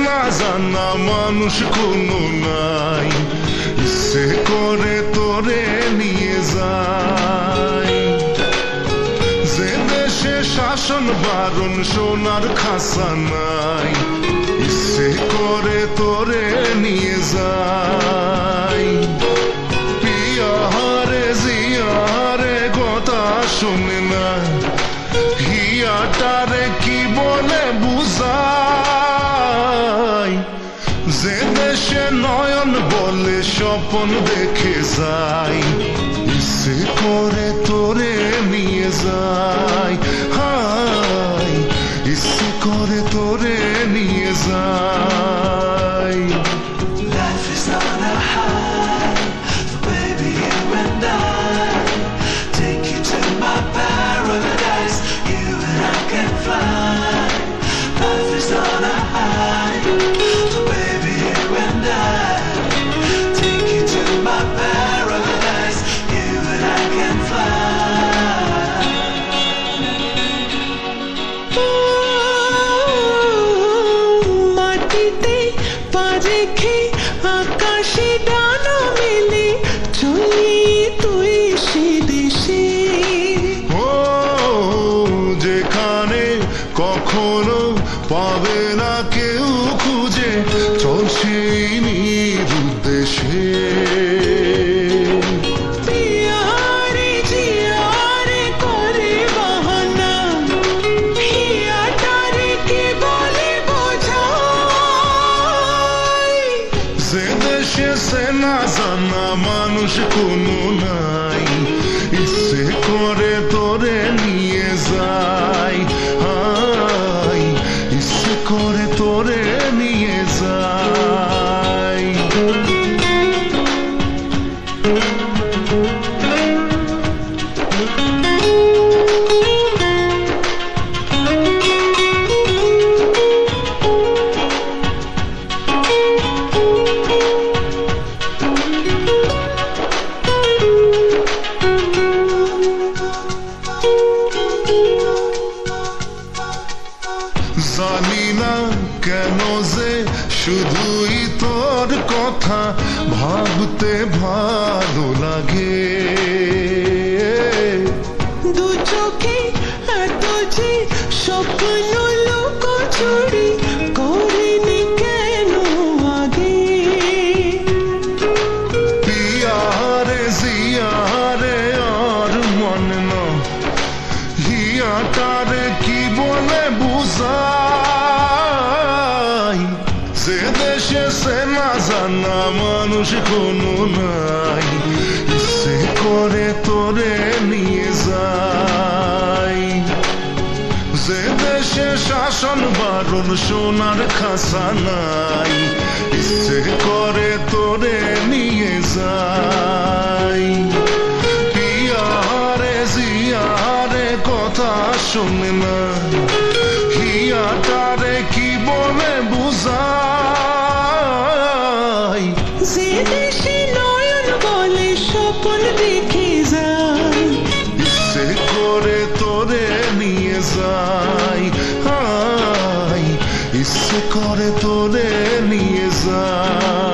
না জানা মানুষ কোনো নাই, ইচ্ছে করে তোরে নিয়ে যায়। যে দেশে শাসন বারণ সোনার খাসা নাই, ইচ্ছে করে তোরে নিয়ে যায়। পিয়ারে জিয়ারে কথা শুনে না, হিয়াটারে কি বলে বুঝাই। যে দেশে নয়ন বলে স্বপন দেখে যাই, ইচ্ছে করে তোরে নিয়ে যাই। হাই ইচ্ছে করে তোরে নিয়ে যাই। Life is on a high for baby you and I. Take you to my paradise, you and I can fly. Life is on a high for baby you and I. Take you to my paradise, you and I can fly. মাটিতে পা রেখে আকাশে ডানা মেলে চলি তুই সে দেশে। ও যেখানে কখনো পাবে না কেউ খুঁজে, চল সেই নিরুদ্দেশে। পিয়ারে জিয়ারে করে বাহানা, হিয়াটারে কে বলে বোঝাই। যে দেশে সে না জানা মানুষ কোনো নাই, ইচ্ছে করে তোরে নিয়ে যাই। হাই ইচ্ছে করে তোরে নিয়ে যাই। জানি না কেন যে শুধুই তোর কথা ভাবতে ভালো লাগে। দু চোখে এত যে স্বপ্ন লুকোচুরি করিনি কেন আগে। পিয়ারে জিয়ারে আর মন না, হিয়াটারে কি বলে বুঝাই। যে দেশে সে না জানা মানুষ কোনো নাই, ইচ্ছে করে তোরে নিয়ে যাই। যে দেশে শাসন বারণ সোনার খাসা নাই, ইচ্ছে করে তোরে নিয়ে যাই। পিয়ারে জিয়ারে কথা শুনে না, হিয়াটারে কি বলে বুঝাই। যে দেশে নয়ন বলে স্বপন দেখে যায়, ইচ্ছে করে তোরে নিয়ে যাই। হাই ইচ্ছে করে তোরে নিয়ে যাই।